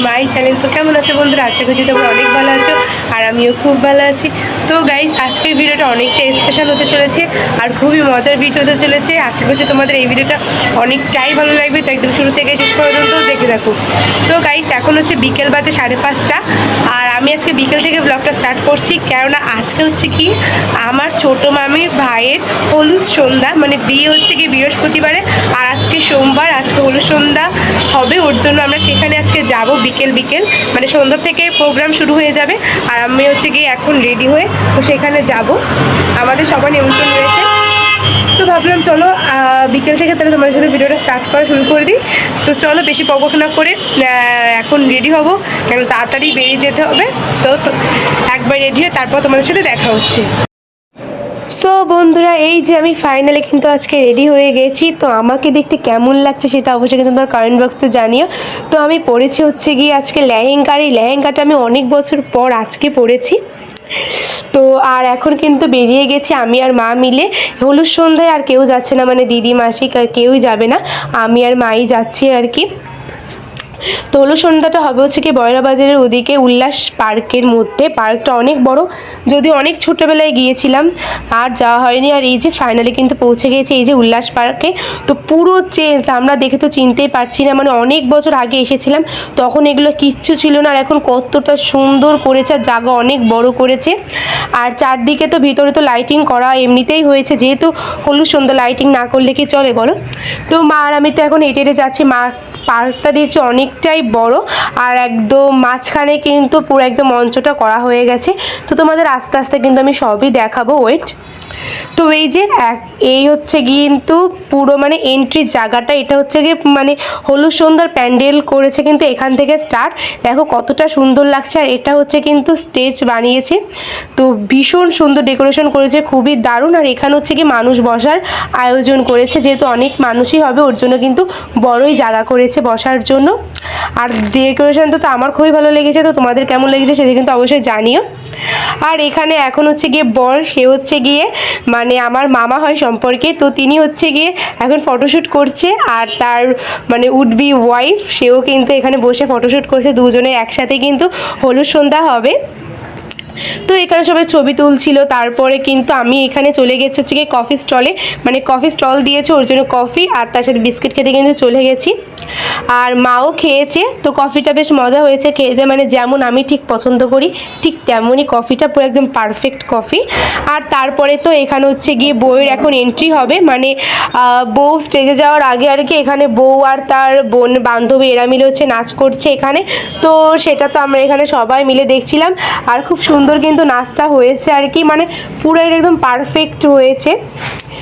My channel. তো কেমন আছো বন্ধুরা? আশা করছি তোমরা অনেক ভালো আছো আর আমিও খুব ভালো আছি। তো গাইস, আজকের ভিডিওটা অনেকটা স্পেশাল হতে চলেছে আর খুবই মজার ভিডিও হতে চলেছে। আশা করছি তোমাদের এই ভিডিওটা অনেকটাই ভালো লাগবে, তো একদম শুরু থেকে শেষ পর্যন্ত দেখে থাকো। তো গাইস, এখন হচ্ছে বিকেল বাজে 5:30 আর আমি আজকে বিকেল থেকে ব্লগটা স্টার্ট করছি, কেননা আজকে হচ্ছে কি আমার ছোটো মামির ভাইয়ের হলুদ সন্ধ্যা, মানে বিয়ে হচ্ছে কি বৃহস্পতিবারে আর আজকে সোমবার, আজকে হলুদ সন্ধ্যা হবে। ওর জন্য আমরা সেখানে আজকে যাব বিকেল মানে সন্ধ্যা থেকে প্রোগ্রাম শুরু হয়ে যাবে আর আমি হচ্ছে গিয়ে এখন রেডি হয়ে তো সেখানে যাব। আমাদের সবাই নিমন্ত্রণ রয়েছে, তো ভাবলাম চলো বিকেল থেকে তাহলে তোমাদের সাথে ভিডিওটা স্টার্ট করা শুরু করে দিই। তো চলো বেশি বকবক না করে এখন রেডি হব, কেন তাড়াতাড়ি বেরিয়ে যেতে হবে। তো একবার রেডি হয়ে তারপর তোমাদের সাথে দেখা হচ্ছে। সো বন্ধুরা, এই যে আমি ফাইনালি কিন্তু আজকে রেডি হয়ে গেছি। তো আমাকে দেখতে কেমন লাগছে সেটা অবশ্যই কিন্তু তোমার কমেন্ট বক্সে জানিও। তো আমি পরেছি হচ্ছে গিয়ে আজকে লেহেঙ্গা, এই লেহেঙ্গাটা আমি অনেক বছর পর আজকে পরেছি। তো আর এখন কিন্তু বেরিয়ে গেছি আমি আর মা মিলে হলুদ সন্ধ্যায়। আর কেউ যাচ্ছে না, মানে দিদি মাসি কেউই যাবে না, আমি আর মাই যাচ্ছি আর কি। তো হলুদ সন্ধ্যাটা হবে হচ্ছে কি বয়রা বাজারের ওদিকে উল্লাস পার্কের মধ্যে। পার্কটা অনেক বড়, যদিও অনেক ছোটোবেলায় গিয়েছিলাম আর যাওয়া হয়নি। আর এই যে ফাইনালি কিন্তু পৌঁছে গিয়েছি এই যে উল্লাস পার্কে। তো পুরো চেঞ্জ, আমরা দেখে তো চিনতেই পারছি না, মানে অনেক বছর আগে এসেছিলাম তখন এগুলো কিচ্ছু ছিল না, আর এখন কতটা সুন্দর করেছে আর জায়গা অনেক বড় করেছে। আর চারদিকে তো ভিতরে তো লাইটিং করা এমনিতেই হয়েছে, যেহেতু হলুদ সন্ধ্যা লাইটিং না করলে কি চলে বলো। তো মা আর আমি তো এখন হেঁটে হেঁটে যাচ্ছি। মা পার্কটা দিয়েছে অনেকটাই বড় আর একদম মাঝখানে কিন্তু পুরো একদম মঞ্চটা করা হয়ে গেছে। তো তোমাদের আস্তে আস্তে কিন্তু আমি সবই দেখাবো, ওয়েট। তো এই যে এই হচ্ছে কিন্তু পুরো মানে এন্ট্রির জায়গাটা, এটা হচ্ছে গিয়ে মানে হলুদ সন্ধ্যার প্যান্ডেল করেছে কিন্তু এখান থেকে স্টার্ট। দেখো কতটা সুন্দর লাগছে। আর এটা হচ্ছে কিন্তু স্টেজ বানিয়েছে, তো ভীষণ সুন্দর ডেকোরেশন করেছে, খুবই দারুণ। আর এখানে হচ্ছে কি মানুষ বসার আয়োজন করেছে, যেহেতু অনেক মানুষই হবে ওর জন্য কিন্তু বড়ই জায়গা করেছে বসার জন্য। আর ডেকোরেশনটা তো আমার খুবই ভালো লেগেছে, তো তোমাদের কেমন লেগেছে সেটা কিন্তু অবশ্যই জানিও। আর এখানে এখন হচ্ছে গিয়ে বর, সে হচ্ছে গিয়ে মানে আমার মামা হয় সম্পর্কে, তো তিনি হচ্ছে গিয়ে এখন ফটোশ্যুট করছে আর তার মানে উড বি ওয়াইফ সেও কিন্তু এখানে বসে ফটোশ্যুট করছে, দুজনে একসাথে কিন্তু হলুদ সন্ধ্যা হবে। তো এখানে সবাই ছবি তুলছিল। তারপরে কিন্তু আমি এখানে চলে গেছি হচ্ছে গিয়ে কফি স্টলে, মানে কফি স্টল দিয়েছে ওর জন্য কফি আর তার সাথে বিস্কিট খেতে কিন্তু চলে গেছি। আর মাও খেয়েছে, তো কফিটা বেশ মজা হয়েছে খেতে, মানে যেমন আমি ঠিক পছন্দ করি ঠিক তেমনই কফিটা, পুরো একদম পারফেক্ট কফি। আর তারপরে তো এখানে হচ্ছে গিয়ে বউয়ের এখন এন্ট্রি হবে, মানে বউ স্টেজে যাওয়ার আগে আর কি এখানে বউ আর তার বোন বান্ধবী এরা মিলে হচ্ছে নাচ করছে এখানে। তো সেটা তো আমরা এখানে সবাই মিলে দেখছিলাম আর খুব সুন্দর কিন্তু নাচটা হয়েছে আর কি, মানে পুরো একদম পারফেক্ট হয়েছে।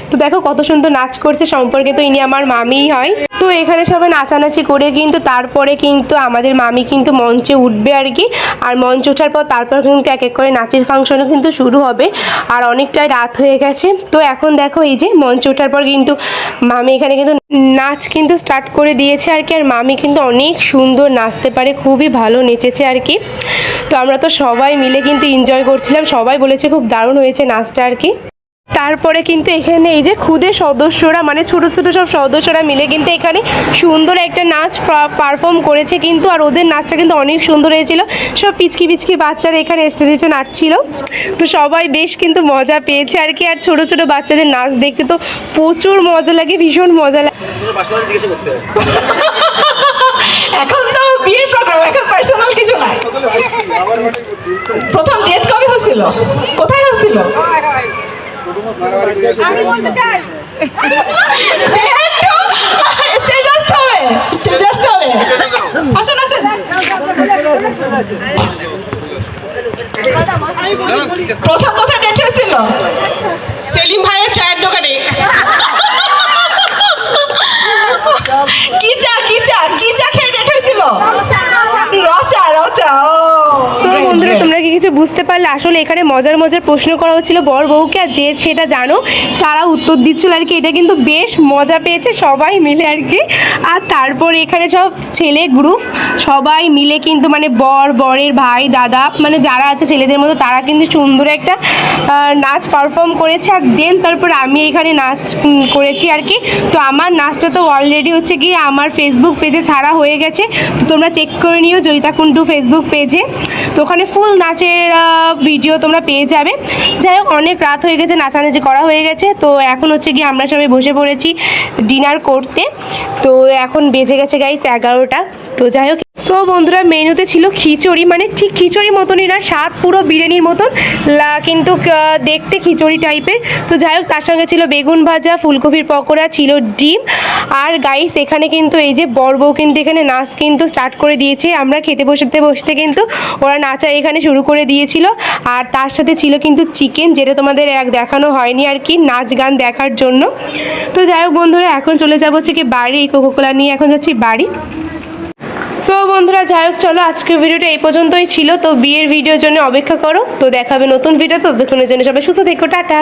তো দেখো কত সুন্দর নাচ করছে, সম্পর্কে তো ইনি আমার মামিই হয়। তো এখানে সবাই নাচানাচি করে কিন্তু তারপরে কিন্তু আমাদের মামি কিন্তু মঞ্চে উঠবে আর কি। আর মঞ্চ ওঠার পর তারপর কিন্তু এক এক করে নাচের ফাংশনও কিন্তু শুরু হবে। আর অনেকটাই রাত হয়ে গেছে, তো এখন দেখো এই যে মঞ্চে ওঠার পর কিন্তু মামি এখানে কিন্তু নাচ কিন্তু স্টার্ট করে দিয়েছে আর কি। আর মামি কিন্তু অনেক সুন্দর নাচতে পারে, খুবই ভালো নেচেছে আর কি। তো আমরা তো সবাই মিলে কিন্তু এনজয় করছিলাম, সবাই বলেছে খুব দারুণ হয়েছে নাচটা আর কি। তারপরে কিন্তু এখানে এই যে খুদে সদস্যরা, মানে ছোটো ছোটো সব সদস্যরা মিলে কিন্তু এখানে সুন্দর একটা নাচ পারফর্ম করেছে কিন্তু। আর ওদের নাচটা কিন্তু অনেক সুন্দর হয়েছিল, সব পিচকি পিচকি বাচ্চারা এখানে স্টেজে নাচছিল। তো সবাই বেশ কিন্তু মজা পেয়েছে আর কি। আর ছোটো ছোটো বাচ্চাদের নাচ দেখতে তো প্রচুর মজা লাগে, ভীষণ মজা লাগে। এখন তো বিয়ের প্রোগ্রাম, এখন পার্সোনাল কিছু নাই। প্রথম ডেট কবে হচ্ছিল, কোথায় হচ্ছিল? আমি বলতে চাই একটু স্টেজ আসতে হবে, স্টেজ আসতে হবে। আসেন আসেন। প্রথম কোথায় ডেট হয়েছিল? সেলিম ভাইয়ের চায়ের দোকানে। কি চা কি চা কি চা খেয়ে ডেট হয়েছিল? রচা রচা। তো বন্ধুরা তোমরা কি কিছু কিছু বুঝতে পারলে আসলে এখানে মজার মজার প্রশ্ন করা হচ্ছিল বর বউকে, আর যে সেটা জানো তারা উত্তর দিচ্ছিল আর কি। এটা কিন্তু বেশ মজা পেয়েছে সবাই মিলে আর কি। আর তারপর এখানে সব ছেলে গ্রুপ সবাই মিলে কিন্তু মানে বরের ভাই দাদা মানে যারা আছে ছেলেদের মতো তারা কিন্তু সুন্দর একটা নাচ পারফর্ম করেছে। আর দেন তারপর আমি এখানে নাচ করেছি আর কি। তো আমার নাচটা তো অলরেডি হচ্ছে গিয়ে আমার ফেসবুক পেজে ছাড়া হয়ে গেছে, তো তোমরা চেক করে নিও জয়িতা কুন্ডু ফেসবুক পেজে। তো ওখানে ফুল নাচের ভিডিও তোমরা পেয়ে যাবে। যাই হোক অনেক রাত হয়ে গেছে, নাচানাচি করা হয়ে গেছে, তো এখন হচ্ছে গিয়ে আমরা সবাই বসে পড়েছি ডিনার করতে। তো এখন বেজে গেছে গাইস 11টা। তো যাই হোক সো বন্ধুরা মেনুতে ছিল খিচুড়ি, মানে ঠিক খিচুড়ি মতনই না, স্বাদ পুরো বিরিয়ানির মতন কিন্তু দেখতে খিচুড়ি টাইপের। তো যাই হোক তার সঙ্গে ছিল বেগুন ভাজা, ফুলকপির পকোড়া, ছিল ডিম। আর গাইস এখানে কিন্তু এই যে বর বউ কিন্তু এখানে নাচ কিন্তু স্টার্ট করে দিয়েছে। আমরা খেতে বসতে কিন্তু ওরা নাচা এখানে শুরু করে দিয়েছিল। আর তার সাথে ছিল কিন্তু চিকেন, যেটা তোমাদের দেখানো হয়নি আর কি নাচ গান দেখার জন্য। তো যাই হোক বন্ধুরা এখন চলে যাবো হচ্ছে কি বাড়ি, এই কোকোকোলা নিয়ে এখন যাচ্ছি বাড়ি। সো বন্ধুরা যাই হোক চলো আজকের ভিডিওটা এই পর্যন্তই ছিল। তো বিয়ের ভিডিওর জন্য অপেক্ষা করো, তো দেখাবে নতুন ভিডিও। ততক্ষণের জন্য সবাই সুস্থ থেকো, টাটা।